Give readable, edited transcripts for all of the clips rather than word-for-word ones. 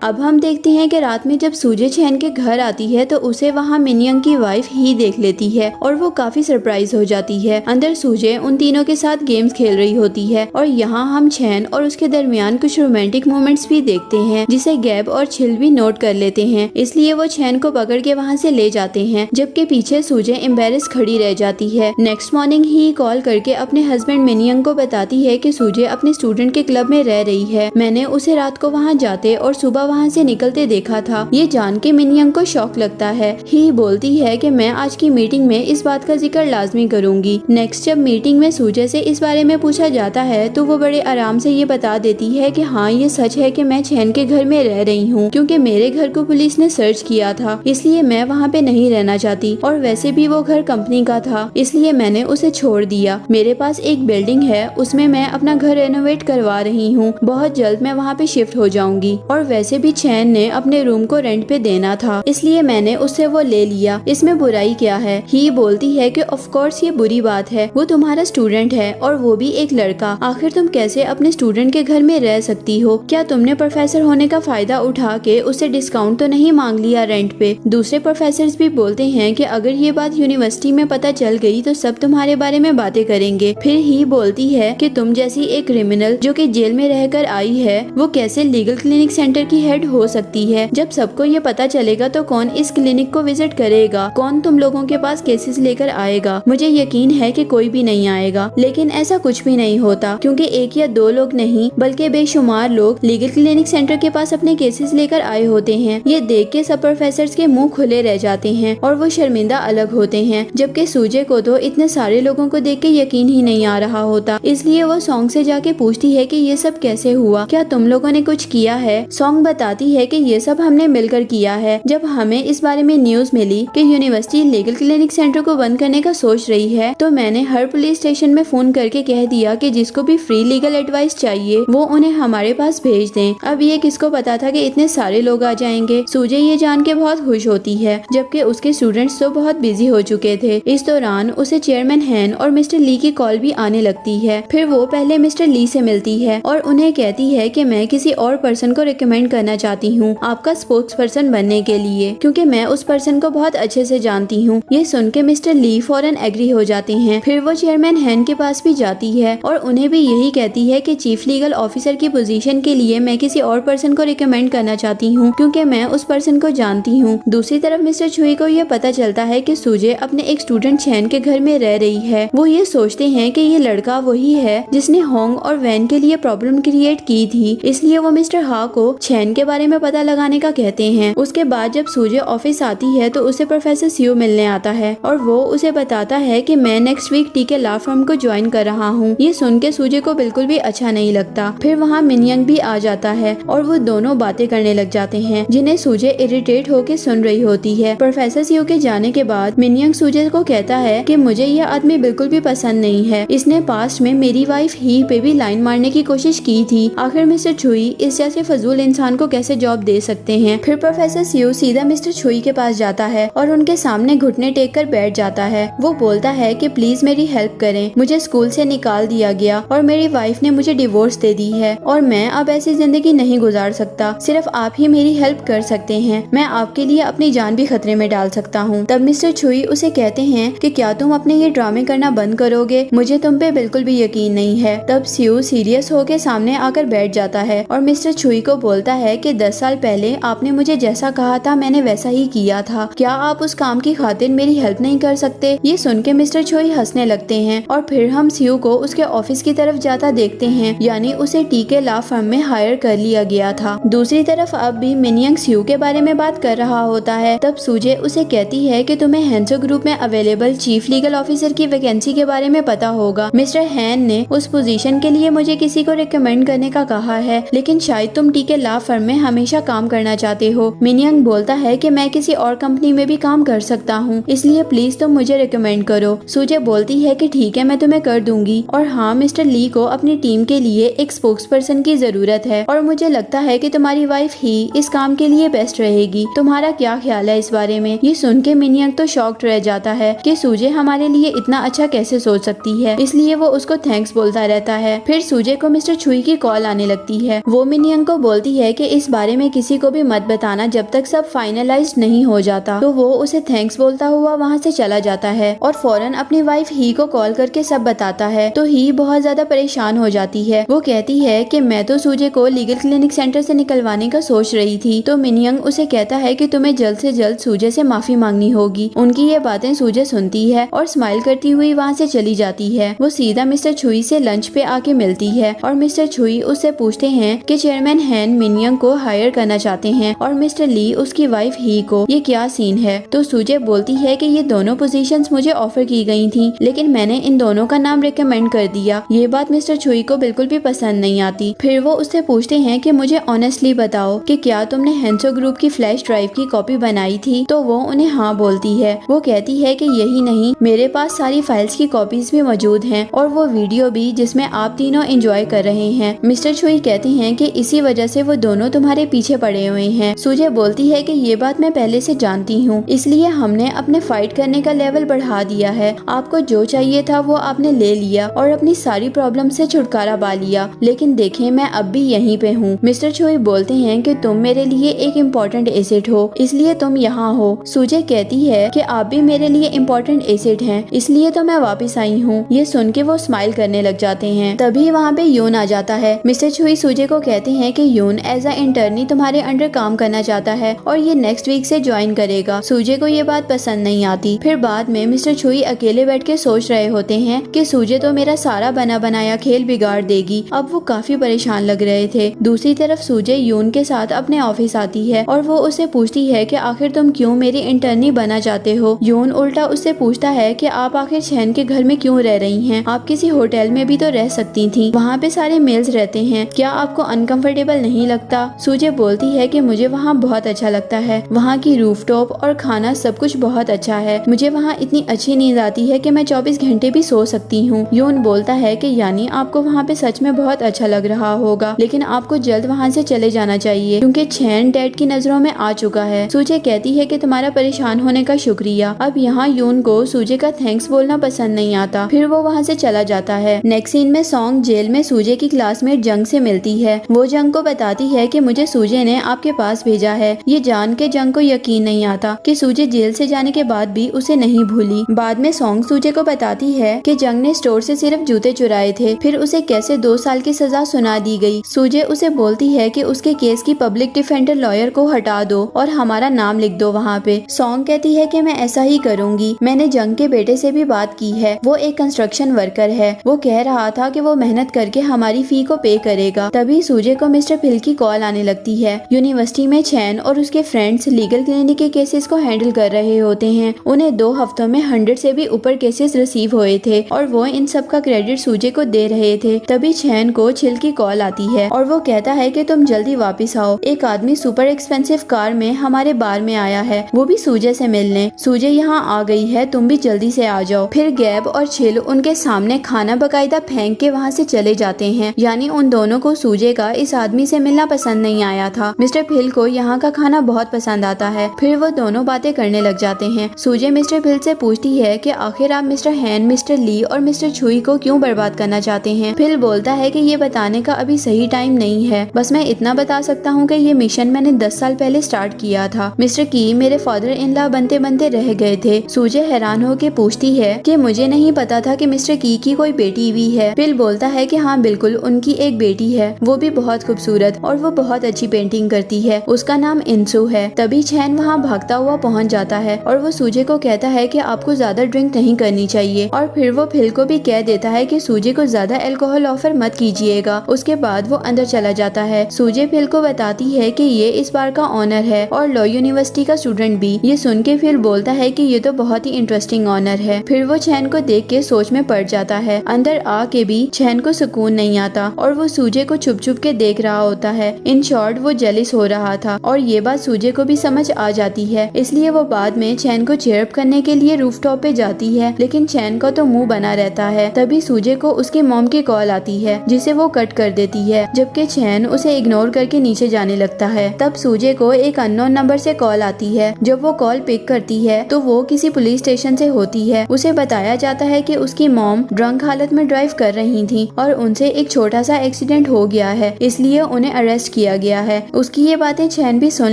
अब हम देखते हैं कि रात में जब सूजे चैन के घर आती है तो उसे वहाँ मिनयंग की वाइफ ही देख लेती है और वो काफी सरप्राइज हो जाती है। अंदर सूजे उन तीनों के साथ गेम्स खेल रही होती है और यहाँ हम चैन और उसके दरमियान कुछ रोमांटिक मोमेंट्स भी देखते हैं जिसे गैब और छिल भी नोट कर लेते हैं, इसलिए वो चैन को पकड़ के वहाँ से ले जाते हैं, जबकि पीछे सूजे एम्बेरस खड़ी रह जाती है। नेक्स्ट मॉर्निंग ही कॉल करके अपने हस्बैंड मिनयंग को बताती है कि सूजे अपने स्टूडेंट के क्लब में रह रही है। मैंने उसे रात को वहाँ जाते और सुबह वहाँ से निकलते देखा था। ये जान के मिनयंग को शौक लगता है। ही बोलती है कि मैं आज की मीटिंग में इस बात का जिक्र लाजमी करूंगी। नेक्स्ट जब मीटिंग में सूजे से इस बारे में पूछा जाता है तो वो बड़े आराम से ये बता देती है कि हाँ ये सच है कि मैं चैन के घर में रह रही हूँ, क्योंकि मेरे घर को पुलिस ने सर्च किया था, इसलिए मैं वहाँ पे नहीं रहना चाहती और वैसे भी वो घर कंपनी का था, इसलिए मैंने उसे छोड़ दिया। मेरे पास एक बिल्डिंग है, उसमें मैं अपना घर रेनोवेट करवा रही हूँ, बहुत जल्द मैं वहाँ पे शिफ्ट हो जाऊंगी। और वैसे भी चैन ने अपने रूम को रेंट पे देना था, इसलिए मैंने उससे वो ले लिया, इसमें बुराई क्या है। ही बोलती है कि ऑफ कोर्स ये बुरी बात है, वो तुम्हारा स्टूडेंट है और वो भी एक लड़का, आखिर तुम कैसे अपने स्टूडेंट के घर में रह सकती हो? क्या तुमने प्रोफेसर होने का फायदा उठा के उससे डिस्काउंट तो नहीं मांग लिया रेंट पे? दूसरे प्रोफेसर भी बोलते हैं कि अगर ये बात यूनिवर्सिटी में पता चल गई तो सब तुम्हारे बारे में बातें करेंगे। फिर ही बोलती है कि तुम जैसी एक क्रिमिनल जो कि जेल में रहकर आई है वो कैसे लीगल क्लिनिक सेंटर की हेड हो सकती है? जब सबको ये पता चलेगा तो कौन इस क्लिनिक को विजिट करेगा, कौन तुम लोगों के पास केसेस लेकर आएगा? मुझे यकीन है कि कोई भी नहीं आएगा, लेकिन ऐसा कुछ भी नहीं होता, क्योंकि एक या दो लोग नहीं बल्कि बेशुमार लोग लीगल क्लिनिक सेंटर के पास अपने केसेस लेकर आए होते हैं। ये देख के सब प्रोफेसर्स के मुंह खुले रह जाते हैं और वो शर्मिंदा अलग होते हैं, जबकि सूजे को तो इतने सारे लोगों को देख के यकीन ही नहीं आ रहा होता। इसलिए वो सॉन्ग से जाके पूछती है कि ये सब कैसे हुआ, क्या तुम लोगों ने कुछ किया है? सॉन्ग बताती है कि ये सब हमने मिलकर किया है। जब हमें इस बारे में न्यूज मिली कि यूनिवर्सिटी लीगल क्लिनिक सेंटर को बंद करने का सोच रही है तो मैंने हर पुलिस स्टेशन में फोन करके कह दिया कि जिसको भी फ्री लीगल एडवाइस चाहिए वो उन्हें हमारे पास भेज दें। अब ये किसको पता था कि इतने सारे लोग आ जाएंगे। सूजे ये जान के बहुत खुश होती है, जबकि उसके स्टूडेंट्स तो बहुत बिजी हो चुके थे। इस दौरान उसे चेयरमैन हैन और मिस्टर ली की कॉल भी आने लगती है। फिर वो पहले मिस्टर ली से मिलती है और उन्हें कहती है कि मैं किसी और पर्सन को रिकमेंड करना चाहती हूँ आपका स्पोक्स पर्सन बनने के लिए, क्योंकि मैं उस पर्सन को बहुत अच्छे से जानती हूँ। ये सुन के मिस्टर ली फौरन एग्री हो जाते हैं। फिर वो चेयरमैन हैन के पास भी जाती है और उन्हें भी यही कहती है कि चीफ लीगल ऑफिसर की पोजीशन के लिए मैं किसी और पर्सन को रिकमेंड करना चाहती हूँ, क्योंकि मैं उस पर्सन को जानती हूँ। दूसरी तरफ मिस्टर छुई को ये पता चलता है कि सूजे अपने एक स्टूडेंट चैन के घर में रह रही है। वो ये सोचते हैं कि ये लड़का वही है जिसने होंग और वैन के लिए प्रॉब्लम क्रिएट की थी, इसलिए वो मिस्टर हा को चैन के बारे में पता लगाने का कहते हैं। उसके बाद जब सूजे ऑफिस आती है तो उसे प्रोफेसर सियो मिलने आता है और वो उसे बताता है कि मैं नेक्स्ट वीक टीके लॉ फर्म को ज्वाइन कर रहा हूँ। ये सुन के सूजे को बिल्कुल भी अच्छा नहीं लगता। फिर वहाँ मिनयंग भी आ जाता है और वो दोनों बातें करने लग जाते हैं जिन्हें सूजे इरिटेट होके सुन रही होती है। प्रोफेसर सियो के जाने के बाद मिनयंग सूजे को कहता है कि मुझे यह आदमी बिल्कुल भी पसंद नहीं है, इसने पास्ट में मेरी वाइफ ही पे भी लाइन मारने की कोशिश की थी। आखिर मिस्टर छुई इस जैसे फजूल इंसान को कैसे जॉब दे सकते हैं। फिर प्रोफेसर सियो सीधा मिस्टर छुई के पास जाता है और उनके सामने घुटने टेक कर बैठ जाता है। वो बोलता है कि प्लीज मेरी हेल्प करें, मुझे स्कूल से निकाल दिया गया और मेरी वाइफ ने मुझे डिवोर्स दे दी है और मैं अब ऐसी जिंदगी नहीं गुजार सकता, सिर्फ आप ही मेरी हेल्प कर सकते हैं, मैं आपके लिए अपनी जान भी खतरे में डाल सकता हूँ। तब मिस्टर छुई उसे कहते हैं कि क्या तुम अपने ये ड्रामे करना बंद करोगे, मुझे तुम पे बिल्कुल भी यकीन नहीं है। तब सियो सीरियस होकर सामने आकर बैठ जाता है और मिस्टर छुई को बोलता है कि 10 साल पहले आपने मुझे जैसा कहा था मैंने वैसा ही किया था, क्या आप उस काम की खातिर मेरी हेल्प नहीं कर सकते? ये सुन के मिस्टर छुई हंसने लगते हैं और फिर हम सियो को उसके ऑफिस की तरफ जाता देखते हैं, यानी उसे टीके लॉ फर्म में हायर कर लिया गया था। दूसरी तरफ अब भी मिनयंग सियो के बारे में बात कर रहा होता है। तब सूजे उसे कहती है कि तुम्हें हैंसो ग्रुप में अवेलेबल चीफ लीगल ऑफिसर की वैकेंसी के बारे में पता होगा। मिस्टर हैन ने उस पोजीशन के लिए मुझे किसी को रिकमेंड करने का कहा है, लेकिन शायद तुम टीके लॉ फर्म में हमेशा काम करना चाहते हो। मिनयंग बोलता है कि मैं किसी और कंपनी में भी काम कर सकता हूँ, इसलिए प्लीज तुम मुझे रिकमेंड करो। सूजे बोलती है कि ठीक है मैं तुम्हें कर दूंगी, और हाँ मिस्टर ली को अपनी टीम के लिए एक स्पोक्स पर्सन की जरूरत है और मुझे लगता है कि तुम्हारी वाइफ ही इस काम के लिए बेस्ट रहेगी। तुम्हारा क्या ख्याल है इस बारे में? ये सुन के मिनयंग तो शॉक्ड रह जाता है कि सूजे हमारे लिए इतना अच्छा कैसे सोच सकती है, इसलिए वो उसको थैंक्स बोलता रहता है। फिर सूजे को मिस्टर छुई की कॉल आने लगती है। वो मिनयंग को बोलती है कि इस बारे में किसी को भी मत बताना जब तक सब फाइनलाइज नहीं हो जाता। तो वो उसे थैंक्स बोलता हुआ वहाँ से चला जाता है और फौरन अपनी वाइफ ही को कॉल करके सब बताता है। तो ही बहुत ज्यादा परेशान हो जाती है। वो कहती है कि मैं तो सूजे को लीगल क्लिनिक सेंटर से निकलवाने का सोच रही थी। तो मिनयंग उसे कहता है कि तुम्हें जल्द से जल्द सूजे से माफी मांगनी होगी। उनकी ये बातें सूजे सुनती है और स्माइल करती हुई वहाँ से चली जाती है। वो सीधा मिस्टर छुई से लंच पे आके मिलती है और मिस्टर छुई उससे पूछते हैं कि चेयरमैन हैन मिनयंग को हायर करना चाहते हैं और मिस्टर ली उसकी वाइफ ही को। ये क्या सीन है? तो सूजे बोलती है कि ये दोनों पोजीशंस मुझे ऑफर की गई थी, लेकिन मैंने इन दोनों का नाम रिकमेंड कर दिया। ये बात मिस्टर छुई को बिल्कुल भी पसंद नहीं आती। फिर वो उससे पूछते हैं कि मुझे ऑनेस्टली बताओ कि क्या तुमने हेंसो ग्रुप की फ्लैश ड्राइव की कॉपी बनाई थी? तो वो उन्हें हाँ बोलती है। वो कहती है कि यही नहीं, मेरे पास सारी फाइल्स की कॉपीज भी मौजूद हैं और वो वीडियो भी जिसमें आप तीनों एंजॉय कर रहे हैं। मिस्टर छुई कहते हैं कि इसी वजह से वो दोनों तुम्हारे पीछे पड़े हुए हैं। सूजे बोलती है कि ये बात मैं पहले से जानती हूँ, इसलिए हमने अपने फाइट करने का लेवल बढ़ा दिया है। आपको जो चाहिए था वो आपने ले लिया और अपनी सारी प्रॉब्लम से छुटकारा पा लिया, लेकिन देखें मैं अब भी यहीं पे हूँ। मिस्टर छुई बोलते हैं कि तुम मेरे लिए एक इम्पोर्टेंट एसेट हो, इसलिए तुम यहाँ हो। सूजे कहती है कि आप भी मेरे लिए इम्पोर्टेंट एसेट हैं, इसलिए तो मैं वापस आई हूँ। ये सुन के वो स्माइल करने लग जाते हैं। तभी वहाँ पे यून आ जाता है। मिस्टर छुई सूजे को कहते हैं कि यून एज अ इंटर्नी तुम्हारे अंडर काम करना चाहता है और ये नेक्स्ट वीक से ज्वाइन करेगा। सूजे को ये बात पसंद नहीं आती। फिर बाद में मिस्टर छुई अकेले बैठ के सोच रहे होते हैं कि सूजे तो मेरा सारा बना बनाया खेल बिगाड़ देगी। अब वो काफी परेशान लग रहे थे। दूसरी तरफ सूजे यून के साथ अपने ऑफिस आती है और वो उससे पूछती है कि आखिर तुम क्यों मेरी इंटर्नी बना चाहते हो। यून उल्टा उससे पूछता है कि आप आखिर चैन के घर में क्यों रह रही हैं? आप किसी होटल में भी तो रह सकती थी, वहाँ पे सारे मेल्स रहते हैं, क्या आपको अनकंफर्टेबल नहीं लगता? सूजे बोलती है कि मुझे वहाँ बहुत अच्छा लगता है, वहाँ की रूफटॉप और खाना सब कुछ बहुत अच्छा है, मुझे वहाँ इतनी अच्छी नींद आती है कि मैं 24 घंटे भी सो सकती हूँ। यून बोलता है कि यानी आपको वहाँ पे सच में बहुत अच्छा लग रहा होगा, लेकिन आपको जल्द वहाँ से चले जाना चाहिए क्योंकि चैन डैड की नजरों में आ चुका है। सूजे कहती है कि तुम्हारा परेशान होने का शुक्रिया। अब यहाँ यून को सूजे का थैंक्स बोलना पसंद नहीं आता। फिर वो वहाँ से चला जाता है। नेक्स्ट सीन में सॉन्ग जेल में सूजे की क्लासमेट जंग से मिलती है। वो जंग को बताती है कि मुझे सूजे ने आपके पास भेजा है। ये जान के जंग को यकीन नहीं आता कि सूजे जेल से जाने के बाद भी उसे नहीं भूली। बाद में सॉन्ग सूजे को बताती है कि जंग ने स्टोर से सिर्फ जूते चुराए थे, फिर उसे कैसे 2 साल की सजा सुना दी गई। सूजे उसे बोलती है कि उसके केस की पब्लिक डिफेंडर लॉयर को हटा दो और हमारा नाम लिख दो वहाँ पे। सॉन्ग कहती है कि मैं ऐसा ही करूंगी। मैंने जंग के बेटे से भी बात की है, वो एक कंस्ट्रक्शन वर्कर है। वो कह रहा था कि वो मेहनत करके हमारी फी को पे करेगा। तभी सूजे को मिस्टर फिल की कॉल आने लगती है। यूनिवर्सिटी में चैन और उसके फ्रेंड्स लीगल क्लिनिक के केसेस को हैंडल कर रहे होते हैं। उन्हें 2 हफ्तों में 100 से भी ऊपर केसेस रिसीव हुए थे और वो इन सब का क्रेडिट सूजे को दे रहे थे। तभी चैन को छिल की कॉल आती है और वो कहता है कि तुम जल्दी वापस आओ, एक आदमी सुपर एक्सपेंसिव कार में हमारे बार में आया है, वो भी सूजे से मिलने। सूजे यहाँ आ गई है, तुम भी जल्दी से आ जाओ। फिर गैब और छिल उनके सामने खाना बकायदा फेंक के वहाँ से चले जाते हैं। यानी उन दोनों को सूजे का इस आदमी से मिलना पसंद नहीं आया था। मिस्टर फिल को यहाँ का खाना बहुत पसंद आता है। फिर वो दोनों बातें करने लग जाते हैं। सूजे मिस्टर फिल से पूछती है कि आखिर आप मिस्टर हैन, मिस्टर ली और मिस्टर छुई को क्यों बर्बाद करना चाहते हैं। फिल बोलता है कि ये बताने का अभी सही टाइम नहीं है, बस मैं इतना बता सकता हूँ कि ये मिशन मैंने 10 साल पहले स्टार्ट किया था। मिस्टर की मेरे फादर इन लॉ बनते बनते रह गए थे। सूजे हैरान होकर पूछती है कि मुझे नहीं पता था कि मिस्टर की कोई बेटी भी है। फिल बोलता है कि हाँ बिल्कुल, उनकी एक बेटी है, वो भी बहुत खूबसूरत और वो बहुत अच्छी पेंटिंग करती है, उसका नाम इंसू है। तभी चैन वहाँ भागता हुआ पहुँच जाता है और वो सूजे को कहता है कि आपको ज्यादा ड्रिंक नहीं करनी चाहिए और फिर वो फिल को भी कह देता है कि सूजे को ज्यादा अल्कोहल ऑफर मत कीजिएगा। उसके बाद वो अंदर चला जाता है। सूजे फिल को बताती है कि ये इस बार का ऑनर है और लॉ यूनिवर्सिटी का स्टूडेंट भी। ये सुन के फिल बोलता है कि ये तो बहुत ही इंटरेस्टिंग ऑनर है। फिर वो चैन को देख के सोच में पड़ जाता है। अंदर आके भी चैन को सुकून नहीं आता और वो सूजे को छुप छुप के देख रहा होता है। इन शॉर्ट वो जेलिस हो रहा था और ये बात सूजे को भी समझ आ जाती है, इसलिए वो बाद में चैन को चेयरअप करने के लिए रूफटॉप पे जाती है, लेकिन चैन का तो मुंह बना रहता है। तभी सूजे को उसके मॉम की कॉल आती है जिसे वो कट कर देती है, जबकि चैन उसे इग्नोर करके नीचे जाने लगता है। तब सूजे को एक अननोन नंबर से कॉल आती है। जब वो कॉल पिक करती है तो वो किसी पुलिस स्टेशन से होती है। उसे बताया जाता है कि उसकी मॉम ड्रंक हालत में ड्राइव कर रही थी और उनसे एक छोटा सा एक्सीडेंट हो गया है, इसलिए उन्हें अरेस्ट किया किया गया है। उसकी ये बातें चैन भी सुन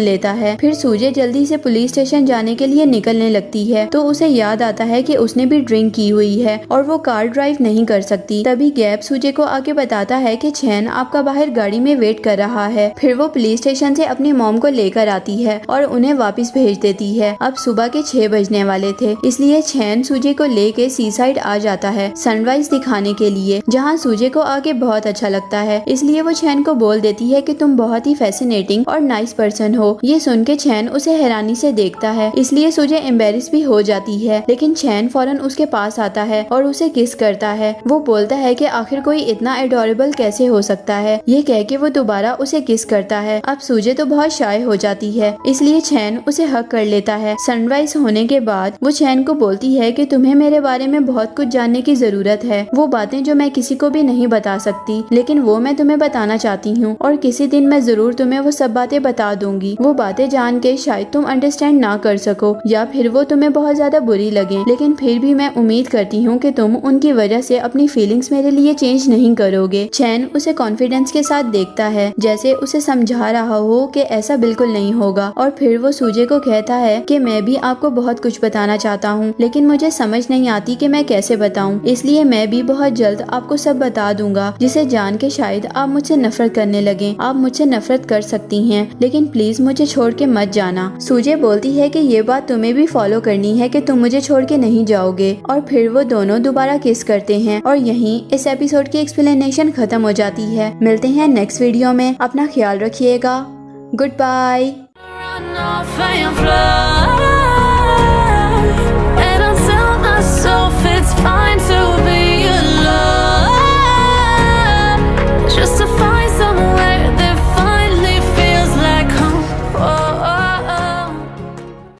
लेता है। फिर सूजे जल्दी से पुलिस स्टेशन जाने के लिए निकलने लगती है तो उसे याद आता है कि उसने भी ड्रिंक की हुई है और वो कार ड्राइव नहीं कर सकती। तभी गैब सूजे को आके बताता है कि चैन आपका बाहर गाड़ी में वेट कर रहा है। फिर वो पुलिस स्टेशन से अपनी मॉम को लेकर आती है और उन्हें वापस भेज देती है। अब सुबह के 6 बजने वाले थे, इसलिए चैन सूजे को लेके सी साइड आ जाता है सनराइज दिखाने के लिए, जहाँ सूजे को आगे बहुत अच्छा लगता है। इसलिए वो चैन को बोल देती है कि तुम बहुत ही फैसिनेटिंग और नाइस पर्सन हो। ये सुन के चैन उसे हैरानी से देखता है, इसलिए सूजे एम्बेरस भी हो जाती है। लेकिन चैन फौरन उसके पास आता है और उसे किस करता है। वो बोलता है कि आखिर कोई इतना एडोरेबल कैसे हो सकता है। ये कह के वो दोबारा उसे किस करता है। अब सूजे तो बहुत शाय हो जाती है, इसलिए चैन उसे हक कर लेता है। सनराइज होने के बाद वो चैन को बोलती है कि तुम्हें मेरे बारे में बहुत कुछ जानने की जरूरत है, वो बातें जो मैं किसी को भी नहीं बता सकती, लेकिन वो मैं तुम्हें बताना चाहती हूँ और किसी दिन मैं जरूर तुम्हें वो सब बातें बता दूंगी। वो बातें जान के शायद तुम अंडरस्टैंड ना कर सको या फिर वो तुम्हें बहुत ज्यादा बुरी लगे, लेकिन फिर भी मैं उम्मीद करती हूँ कि तुम उनकी वजह से अपनी फीलिंग्स मेरे लिए चेंज नहीं करोगे। चैन उसे कॉन्फिडेंस के साथ देखता है, जैसे उसे समझा रहा हो कि ऐसा बिल्कुल नहीं होगा। और फिर वो सूजे को कहता है कि मैं भी आपको बहुत कुछ बताना चाहता हूँ, लेकिन मुझे समझ नहीं आती कि मैं कैसे बताऊँ, इसलिए मैं भी बहुत जल्द आपको सब बता दूंगा, जिसे जान के शायद आप मुझसे नफरत करने लगे। आप मुझसे नफरत कर सकती हैं, लेकिन प्लीज मुझे छोड़ के मत जाना। सूजे बोलती है कि ये बात तुम्हें भी फॉलो करनी है कि तुम मुझे छोड़ के नहीं जाओगे। और फिर वो दोनों दोबारा किस करते हैं और यहीं इस एपिसोड की एक्सप्लेनेशन खत्म हो जाती है। मिलते हैं नेक्स्ट वीडियो में, अपना ख्याल रखिएगा। Good bye.